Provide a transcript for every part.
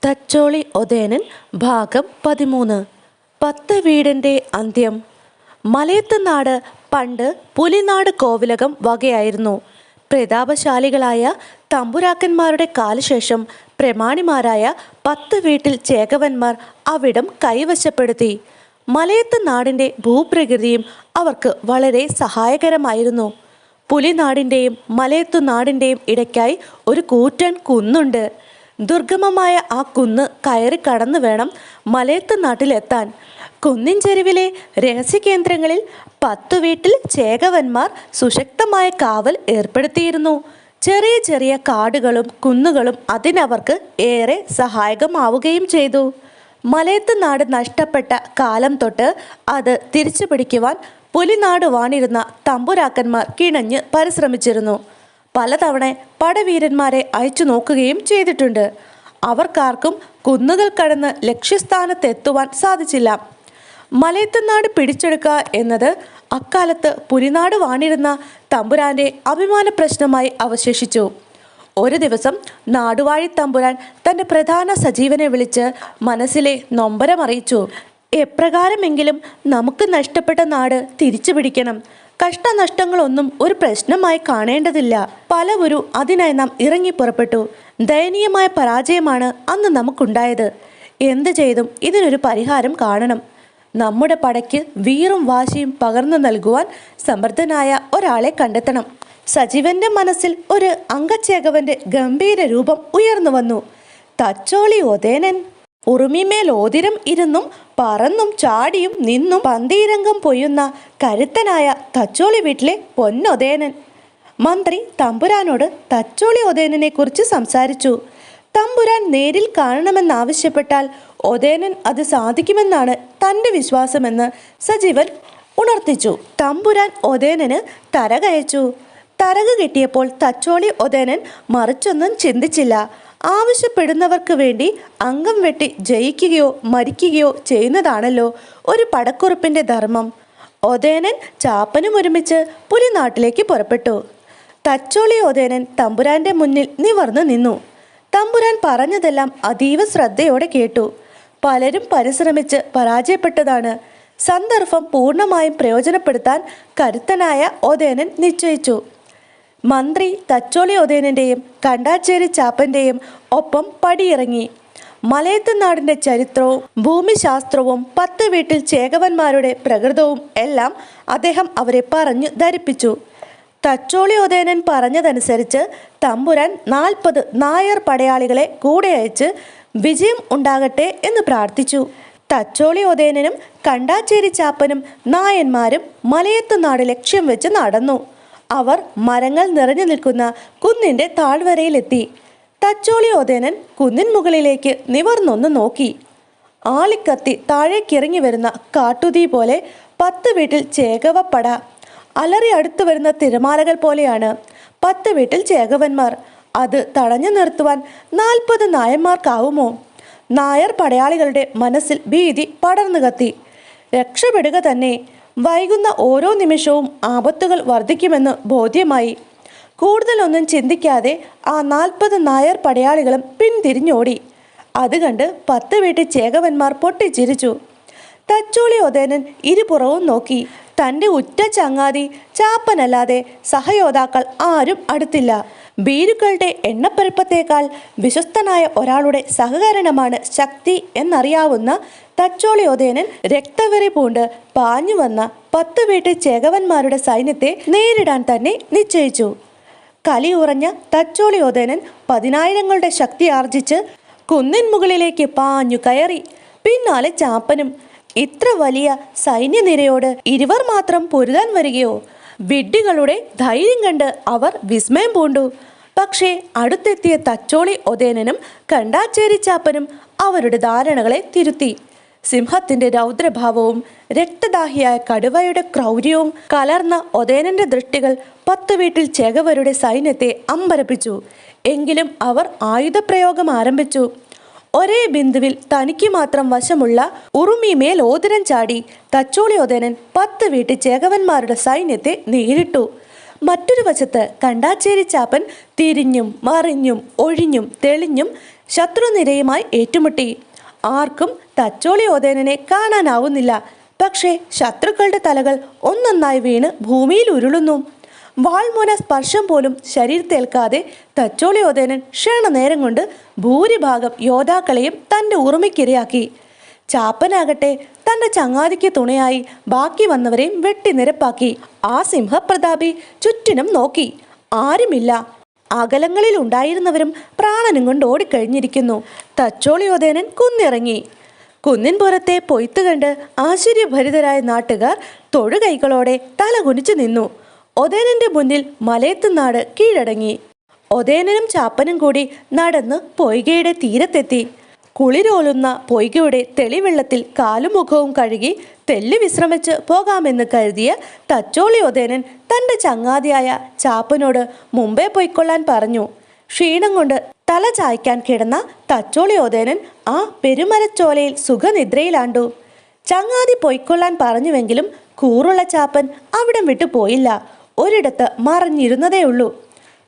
തച്ചോളി ഒതേനൻ ഭാഗം 13. 10 വീടിൻ്റെ അന്ത്യം. മലയത്തുനാട് പണ്ട് പുലിനാട് കോവിലകം വകയായിരുന്നു. പ്രതാപശാലികളായ തമ്പുരാക്കന്മാരുടെ കാലശേഷം പ്രമാണിമാരായ 10 വീട്ടിൽ ചേകവന്മാർ അവിടം കൈവശപ്പെടുത്തി. മലയത്തുനാടിൻ്റെ ഭൂപ്രകൃതിയും അവർക്ക് വളരെ സഹായകരമായിരുന്നു. പുലിനാടിൻ്റെയും മലയത്തുനാടിൻ്റെയും ഇടയ്ക്കായി ഒരു കൂറ്റൻ കുന്നുണ്ട്. ദുർഗമമായ ആ കുന്ന് കയറി കടന്നു വേണം മലയത്തുനാട്ടിലെത്താൻ. കുന്നിൻ ചെരുവിലെ രഹസ്യകേന്ദ്രങ്ങളിൽ 10 വീട്ടിൽ ചേകവന്മാർ സുശക്തമായ കാവൽ ഏർപ്പെടുത്തിയിരുന്നു. ചെറിയ ചെറിയ കാടുകളും കുന്നുകളും അതിനവർക്ക് ഏറെ സഹായകമാവുകയും ചെയ്തു. മലയത്തുനാട് നഷ്ടപ്പെട്ട കാലം തൊട്ട് അത് തിരിച്ചു പിടിക്കുവാൻ പുലിനാട് വാണിരുന്ന തമ്പുരാക്കന്മാർ കിണഞ്ഞ് പരിശ്രമിച്ചിരുന്നു. പലതവണ പടവീരന്മാരെ അയച്ചു നോക്കുകയും ചെയ്തിട്ടുണ്ട്. അവർക്കാർക്കും കുന്നുകൾ കടന്ന് ലക്ഷ്യസ്ഥാനത്തെത്തുവാൻ സാധിച്ചില്ല. മലയത്തുനാട് പിടിച്ചെടുക്കുക എന്നത് അക്കാലത്ത് പുലിനാട് വാണിരുന്ന തമ്പുരാന്റെ അഭിമാന പ്രശ്നമായി അവശേഷിച്ചു. ഒരു ദിവസം നാടുവാഴി തമ്പുരാൻ തൻ്റെ പ്രധാന സജീവനെ വിളിച്ച് മനസ്സിലെ നൊമ്പരമറിയിച്ചു. എപ്രകാരമെങ്കിലും നമുക്ക് നഷ്ടപ്പെട്ട നാട് തിരിച്ചു പിടിക്കണം. കഷ്ടനഷ്ടങ്ങളൊന്നും ഒരു പ്രശ്നമായി കാണേണ്ടതില്ല. പലവരും അതിനായി നാം ഇറങ്ങി പുറപ്പെട്ടു. ദയനീയമായ പരാജയമാണ് അന്ന് നമുക്കുണ്ടായത്. എന്തു ചെയ്തും ഇതിനൊരു പരിഹാരം കാണണം. നമ്മുടെ പടയ്ക്ക് വീറും വാശിയും പകർന്നു നൽകുവാൻ സമർത്ഥനായ ഒരാളെ കണ്ടെത്തണം. സജീവന്റെ മനസ്സിൽ ഒരു അംഗച്ചേകവന്റെ ഗംഭീര രൂപം ഉയർന്നു വന്നു. തച്ചോളി ഒതേനൻ. ഉറുമിമേൽ ഓതിരം ഇരുന്നും പറന്നും ചാടിയും നിന്നും പന്തീരംഗം പൊയ്യുന്ന കരുത്തനായ തച്ചോളി വീട്ടിലെ പൊന്നൊതേനൻ. മന്ത്രി തമ്പുരാനോട് തച്ചോളി ഒതേനനെ കുറിച്ച് സംസാരിച്ചു. തമ്പുരാൻ നേരിൽ കാണണമെന്നാവശ്യപ്പെട്ടാൽ ഒതേനൻ അത് സാധിക്കുമെന്നാണ് തൻ്റെ വിശ്വാസമെന്ന് സജീവൻ ഉണർത്തിച്ചു. തമ്പുരാൻ ഒതേനന് തരകയച്ചു. തരക് കിട്ടിയപ്പോൾ തച്ചോളി ഒതേനൻ മറിച്ചൊന്നും ചിന്തിച്ചില്ല. ആവശ്യപ്പെടുന്നവർക്ക് വേണ്ടി അംഗം വെട്ടി ജയിക്കുകയോ മരിക്കുകയോ ചെയ്യുന്നതാണല്ലോ ഒരു പടക്കുറുപ്പിൻ്റെ ധർമ്മം. ഒതേനൻ ചാപ്പനും ഒരുമിച്ച് പുലിനാട്ടിലേക്ക് പുറപ്പെട്ടു. തച്ചോളി ഒതേനൻ തമ്പുരാന്റെ മുന്നിൽ നിവർന്നു നിന്നു. തമ്പുരാൻ പറഞ്ഞതെല്ലാം അതീവ ശ്രദ്ധയോടെ കേട്ടു. പലരും പരിശ്രമിച്ച് പരാജയപ്പെട്ടതാണ്. സന്ദർഭം പൂർണ്ണമായും പ്രയോജനപ്പെടുത്താൻ കരുത്തനായ ഒതേനൻ നിശ്ചയിച്ചു. മന്ത്രി തച്ചോളി ഒതേനൻ്റെയും കണ്ടാച്ചേരി ചാപ്പൻ്റെയും ഒപ്പം പടിയിറങ്ങി. മലയത്തുനാടിൻ്റെ ചരിത്രവും ഭൂമിശാസ്ത്രവും 10 വീട്ടിൽ ചേകവന്മാരുടെ പ്രകൃതവും എല്ലാം അദ്ദേഹം അവരെ പറഞ്ഞു ധരിപ്പിച്ചു. തച്ചോളി ഒതേനൻ പറഞ്ഞതനുസരിച്ച് തമ്പുരാൻ 40 നായർ പടയാളികളെ കൂടെ അയച്ച് വിജയം ഉണ്ടാകട്ടെ എന്ന് പ്രാർത്ഥിച്ചു. തച്ചോളി ഒതേനനും കണ്ടാച്ചേരി ചാപ്പനും നായന്മാരും മലയത്തുനാട് ലക്ഷ്യം വെച്ച് നടന്നു. അവർ മരങ്ങൾ നിറഞ്ഞു നിൽക്കുന്ന കുന്നിൻ്റെ താഴ്വരയിലെത്തി. തച്ചോളി ഒതേനൻ കുന്നിൻ മുകളിലേക്ക് നിവർന്നൊന്ന് നോക്കി. ആളിക്കത്തി താഴേക്കിറങ്ങി വരുന്ന കാട്ടുതീ പോലെ 10 വീട്ടിൽ ചേകവപ്പട. അലറി അടുത്തു വരുന്ന തിരമാലകൾ പോലെയാണ് 10 വീട്ടിൽ ചേകവന്മാർ. അത് തടഞ്ഞു നിർത്തുവാൻ 40 നായന്മാർക്കാവുമോ? നായർ പടയാളികളുടെ മനസ്സിൽ ഭീതി പടർന്നു കത്തി. രക്ഷപ്പെടുക തന്നെ. വൈകുന്ന ഓരോ നിമിഷവും ആപത്തുകൾ വർദ്ധിക്കുമെന്ന് ബോധ്യമായി. കൂടുതലൊന്നും ചിന്തിക്കാതെ ആ 40 നായർ പടയാളികളും പിന്തിരിഞ്ഞോടി. അത് കണ്ട് 10 വീട്ടിൽ ചേകവന്മാർ പൊട്ടിച്ചിരിച്ചു. തച്ചോളി ഒതേനൻ ഇരുപുറവും നോക്കി. തൻ്റെ ഉറ്റ ചങ്ങാതി ചാപ്പനല്ലാതെ സഹയോദ്ധാക്കൾ ആരും അടുത്തില്ല. ഭീരുക്കളുടെ എണ്ണപ്പെരുപ്പത്തേക്കാൾ വിശ്വസ്തനായ ഒരാളുടെ സഹകരണമാണ് ശക്തി എന്നറിയാവുന്ന തച്ചോളി ഒതേനൻ രക്തവെറി പൂണ്ട് പാഞ്ഞു വന്ന 10 വീട്ടിൽ ചേകവന്മാരുടെ സൈന്യത്തെ നേരിടാൻ തന്നെ നിശ്ചയിച്ചു. കലിയുറഞ്ഞ തച്ചോളി ഒതേനൻ 10,000ങ്ങളുടെ ശക്തി ആർജിച്ച് കുന്നിൻ മുകളിലേക്ക് പാഞ്ഞു കയറി. പിന്നാലെ ചാപ്പനും. ഇത്ര വലിയ സൈന്യനിരയോട് ഇരുവർ മാത്രം പൊരുതാൻ വരികയോ? വിഡ്ഢികളുടെ ധൈര്യം കണ്ട് അവർ വിസ്മയം പൂണ്ടു. പക്ഷേ അടുത്തെത്തിയ തച്ചോളി ഒതേനനും കണ്ടാച്ചേരി ചാപ്പനും അവരുടെ ധാരണകളെ തിരുത്തി. സിംഹത്തിന്റെ രൗദ്രഭാവവും രക്തദാഹിയായ കടുവയുടെ ക്രൗര്യവും കലർന്ന ഒതേനന്റെ ദൃഷ്ടികൾ 10 വീട്ടിൽ ചേകവരുടെ സൈന്യത്തെ അമ്പരപ്പിച്ചു. എങ്കിലും അവർ ആയുധപ്രയോഗം ആരംഭിച്ചു. ഒരേ ബിന്ദുവിൽ തനിക്ക് മാത്രം വശമുള്ള ഉറുമിമേൽ ഓതിരം ചാടി തച്ചോളി ഒതേനൻ 10 വീട്ടിൽ ചേകവന്മാരുടെ സൈന്യത്തെ നേരിട്ടു. മറ്റൊരു വശത്ത് കണ്ടാച്ചേരി ചാപ്പൻ തിരിഞ്ഞും മറിഞ്ഞും ഒഴിഞ്ഞും തെളിഞ്ഞും ശത്രുനിരയുമായി ഏറ്റുമുട്ടി. ആർക്കും തച്ചോളി ഓതേനനെ കാണാനാവുന്നില്ല. പക്ഷേ ശത്രുക്കളുടെ തലകൾ ഒന്നൊന്നായി വീണ് ഭൂമിയിൽ ഉരുളുന്നു. വാൾമുന സ്പർശം പോലും ശരീരത്തേൽക്കാതെ തച്ചോളി ഓതേനൻ ക്ഷണനേരം കൊണ്ട് ഭൂരിഭാഗം യോദ്ധാക്കളെയും തൻ്റെ ഉറുമിക്കിരയാക്കി. ചാപ്പനാകട്ടെ തൻ്റെ ചങ്ങാതിക്ക് തുണയായി ബാക്കി വന്നവരെയും വെട്ടിനിരപ്പാക്കി. ആ സിംഹപ്രതാപി ചുറ്റിനും നോക്കി. ആരുമില്ല. അകലങ്ങളിൽ ഉണ്ടായിരുന്നവരും പ്രാണനും കൊണ്ട് ഓടിക്കഴിഞ്ഞിരിക്കുന്നു. തച്ചോളി ഓതേനൻ കുന്നിറങ്ങി. കുന്നിൻ പുറത്തെ പൊയ്ത്ത് കണ്ട് ആശ്ചര്യഭരിതരായ നാട്ടുകാർ തൊഴുകൈകളോടെ തല കുനിച്ചു നിന്നു. ഒതേനന്റെ മുന്നിൽ മലയത്തുനാട് കീഴടങ്ങി. ഒതേനനും ചാപ്പനും കൂടി നടന്ന് പൊയ്കയുടെ തീരത്തെത്തി. കുളിരോലുന്ന പൊയ്കയുടെ തെളിവെള്ളത്തിൽ കാലും മുഖവും കഴുകി തെല്ലി വിശ്രമിച്ച് പോകാമെന്ന് കരുതിയ തച്ചോളി ഒതേനൻ തൻ്റെ ചങ്ങാതിയായ ചാപ്പനോട് മുമ്പേ പൊയ്ക്കൊള്ളാൻ പറഞ്ഞു. ക്ഷീണം കൊണ്ട് തല ചായ്ക്കാൻ കിടന്ന തച്ചോളി ഒതേനൻ ആ പെരുമരച്ചോലയിൽ സുഖനിദ്രയിലാണ്ടു. ചങ്ങാതി പൊയ്ക്കൊള്ളാൻ പറഞ്ഞുവെങ്കിലും കൂറുള്ള ചാപ്പൻ അവിടം വിട്ടു പോയില്ല. ഒരിടത്ത് മറഞ്ഞിരുന്നതേയുള്ളൂ.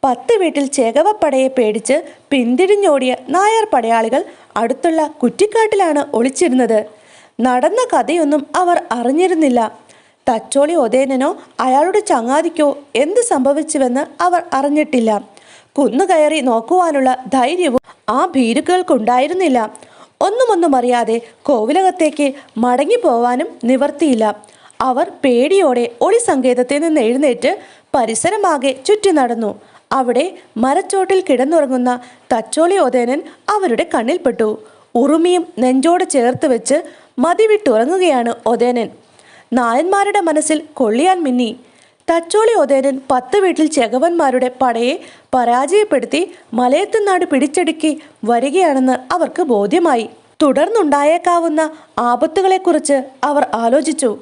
10 വീട്ടിൽ ചേകവപ്പടയെ പേടിച്ച് പിന്തിരിഞ്ഞോടിയ നായർ പടയാളികൾ അടുത്തുള്ള കുറ്റിക്കാട്ടിലാണ് ഒളിച്ചിരുന്നത്. നടന്ന കഥയൊന്നും അവർ അറിഞ്ഞിരുന്നില്ല. തച്ചോളി ഒതേനനോ അയാളുടെ ചങ്ങാതിക്കോ എന്ത് സംഭവിച്ചുവെന്ന് അവർ അറിഞ്ഞിട്ടില്ല. കുന്നുകയറി നോക്കുവാനുള്ള ധൈര്യവും ആ ഭീരുക്കൾക്കുണ്ടായിരുന്നില്ല. ഒന്നും അറിയാതെ കോവിലകത്തേക്ക് മടങ്ങിപ്പോവാനും നിവർത്തിയില്ല. അവർ പേടിയോടെ ഒളി സങ്കേതത്തിൽ നിന്ന് എഴുന്നേറ്റ് പരിസരമാകെ ചുറ്റി നടന്നു. അവിടെ മരച്ചോട്ടിൽ കിടന്നുറങ്ങുന്ന തച്ചോളി ഒതേനൻ അവരുടെ കണ്ണിൽപ്പെട്ടു. ഉറുമിയും നെഞ്ചോട് ചേർത്ത് വെച്ച് മതിവിട്ടുറങ്ങുകയാണ് ഒതേനൻ. നായന്മാരുടെ മനസ്സിൽ കൊള്ളിയാൻ മിന്നി. തച്ചോളി ഒതേനൻ 10 വീട്ടിൽ ചെകവന്മാരുടെ പടയെ പരാജയപ്പെടുത്തി മലയത്തുനാട് പിടിച്ചെടുക്കി വരികയാണെന്ന് അവർക്ക് ബോധ്യമായി. തുടർന്നുണ്ടായേക്കാവുന്ന ആപത്തുകളെക്കുറിച്ച് അവർ ആലോചിച്ചു.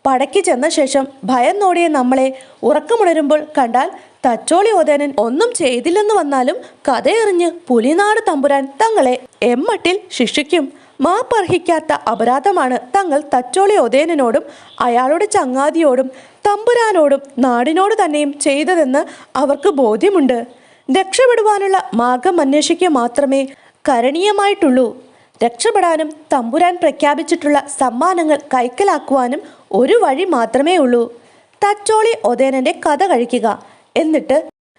പടയ്ക്ക് ചെന്ന ശേഷം ഭയന്നോടിയ നമ്മളെ ഉറക്കമുണരുമ്പോൾ കണ്ടാൽ തച്ചോളി ഒതേനൻ ഒന്നും ചെയ്തില്ലെന്ന് വന്നാലും കഥയെറിഞ്ഞ് പുലിനാട് തമ്പുരാൻ തങ്ങളെ എമ്മട്ടിൽ ശിക്ഷിക്കും. മാപ്പർഹിക്കാത്ത അപരാധമാണ് തങ്ങൾ തച്ചോളി ഒതേനനോടും അയാളുടെ ചങ്ങാതിയോടും തമ്പുരാനോടും നാടിനോട് തന്നെയും ചെയ്തതെന്ന് അവർക്ക് ബോധ്യമുണ്ട്. രക്ഷപ്പെടുവാനുള്ള മാർഗം അന്വേഷിക്കുക മാത്രമേ കരണീയമായിട്ടുള്ളൂ. രക്ഷപ്പെടാനും തമ്പുരാൻ പ്രഖ്യാപിച്ചിട്ടുള്ള സമ്മാനങ്ങൾ കൈക്കലാക്കുവാനും ഒരു വഴി മാത്രമേ ഉള്ളൂ. തച്ചോളി ഒതേനന്റെ കഥ കഴിക്കുക. എന്നിട്ട്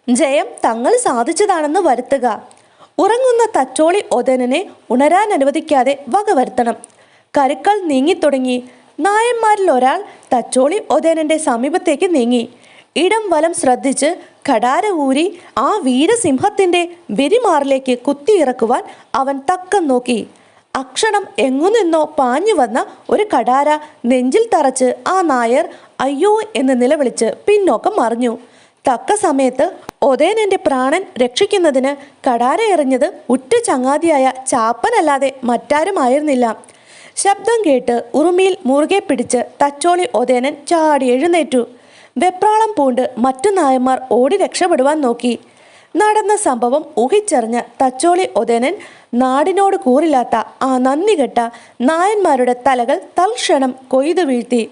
ജയം തങ്ങൾ സാധിച്ചതാണെന്ന് വരുത്തുക. ഉറങ്ങുന്ന തച്ചോളി ഒതേനനെ ഉണരാൻ അനുവദിക്കാതെ വകവരുത്തണം. കരുക്കൾ നീങ്ങിത്തുടങ്ങി. നായന്മാരിൽ ഒരാൾ തച്ചോളി ഒതേനന്റെ സമീപത്തേക്ക് നീങ്ങി. ഇടം വലം ശ്രദ്ധിച്ച് കടാര ഊരി ആ വീരസിംഹത്തിന്റെ വെരിമാറിലേക്ക് കുത്തിയിറക്കുവാൻ അവൻ തക്കം നോക്കി. അക്ഷണം എങ്ങുനിന്നോ പാഞ്ഞു വന്ന ഒരു കടാര നെഞ്ചിൽ തറച്ച് ആ നായർ അയ്യോ എന്ന് നിലവിളിച്ച് പിന്നോക്കം മറിഞ്ഞു. തക്ക സമയത്ത് ഒതേനന്റെ പ്രാണൻ രക്ഷിക്കുന്നതിന് കടാര എറിഞ്ഞത് ഉറ്റ ചങ്ങാതിയായ ചാപ്പനല്ലാതെ മറ്റാരുമായിരുന്നില്ല. ശബ്ദം കേട്ട് ഉറുമിയിൽ മുറുകെ പിടിച്ച് തച്ചോളി ഒതേനൻ ചാടി എഴുന്നേറ്റു. വെപ്രാളം പൂണ്ട് മറ്റു നായന്മാർ ഓടി രക്ഷപ്പെടുവാൻ നോക്കി. നടന്ന സംഭവം ഊഹിച്ചറിഞ്ഞ തച്ചോളി ഒതേനൻ നാടിനോട് കൂറില്ലാത്ത ആ നന്ദികെട്ട നായന്മാരുടെ തലകൾ തൽക്ഷണം കൊയ്തു വീഴ്ത്തി.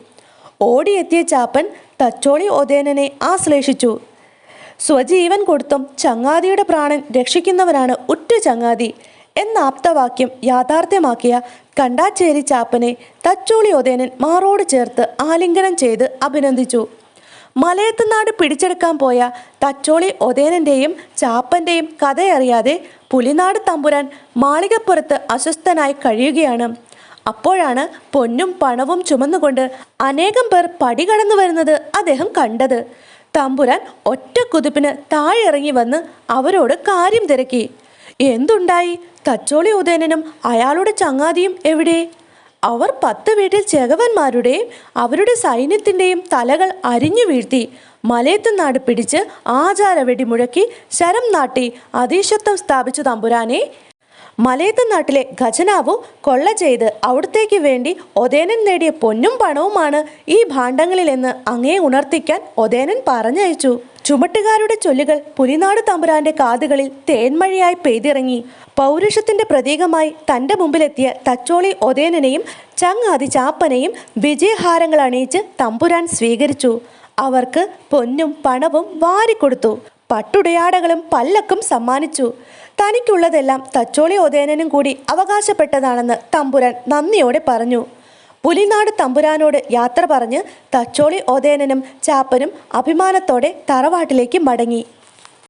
ഓടിയെത്തിയ ചാപ്പൻ തച്ചോളി ഒതേനനെ ആശ്ലേഷിച്ചു. സ്വജീവൻ കൊടുത്തും ചങ്ങാതിയുടെ പ്രാണൻ രക്ഷിക്കുന്നവനാണ് ഉറ്റ ചങ്ങാതി എന്ന ആപ്തവാക്യം യാഥാർത്ഥ്യമാക്കിയ കണ്ടാച്ചേരി ചാപ്പനെ തച്ചോളി ഒതേനൻ മാറോട് ചേർത്ത് ആലിംഗനം ചെയ്ത് അഭിനന്ദിച്ചു. മലയത്തുനാട് പിടിച്ചെടുക്കാൻ പോയ തച്ചോളി ഒതേനന്റെയും ചാപ്പന്റെയും കഥയറിയാതെ പുലിനാട് തമ്പുരാൻ മാളികപ്പുറത്ത് അസ്വസ്ഥനായി കഴിയുകയാണ്. അപ്പോഴാണ് പൊന്നും പണവും ചുമന്നുകൊണ്ട് അനേകം പേർ പടി കടന്നു വരുന്നത് അദ്ദേഹം കണ്ടത്. തമ്പുരാൻ ഒറ്റ കുതിപ്പിന് താഴെ ഇറങ്ങി വന്ന് അവരോട് കാര്യം തിരക്കി. എന്തുണ്ടായി? തച്ചോളി ഒതേനനും അയാളുടെ ചങ്ങാതിയും എവിടെ? അവർ 10 വീട്ടിൽ ചെകവന്മാരുടെയും അവരുടെ സൈന്യത്തിൻ്റെയും തലകൾ അരിഞ്ഞു വീഴ്ത്തി മലയത്തുനാട് പിടിച്ച് ആചാര വെടിമുഴക്കി ശരം നാട്ടി അധീശത്വം സ്ഥാപിച്ചു തമ്പുരാനെ. മലയത്തുനാട്ടിലെ ഖജനാവു കൊള്ള ചെയ്ത് അവിടത്തേക്ക് വേണ്ടി ഒതേനൻ നേടിയ പൊന്നും പണവുമാണ് ഈ ഭാണ്ഡങ്ങളിലെന്ന് അങ്ങേ ഉണർത്തിക്കാൻ ഒതേനൻ പറഞ്ഞയച്ചു. ചുമട്ടുകാരുടെ ചൊല്ലുകൾ പുലിനാട് തമ്പുരാന്റെ കാതുകളിൽ തേന്മഴയായി പെയ്തിറങ്ങി. പൗരുഷത്തിന്റെ പ്രതീകമായി തൻ്റെ മുമ്പിലെത്തിയ തച്ചോളി ഒതേനനെയും ചങ്ങാതി ചാപ്പനെയും വിജയഹാരങ്ങൾ അണിയിച്ച് തമ്പുരാൻ സ്വീകരിച്ചു. അവർക്ക് പൊന്നും പണവും വാരിക്കൊടുത്തു. പട്ടുടയാടകളും പല്ലക്കും സമ്മാനിച്ചു. തനിക്കുള്ളതെല്ലാം തച്ചോളി ഓതേനും കൂടി അവകാശപ്പെട്ടതാണെന്ന് തമ്പുരാൻ നന്ദിയോടെ പറഞ്ഞു. പുലിനാട് തമ്പുരാനോട് യാത്ര പറഞ്ഞ് തച്ചോളി ഓതേനും ചാപ്പനും അഭിമാനത്തോടെ തറവാട്ടിലേക്ക് മടങ്ങി.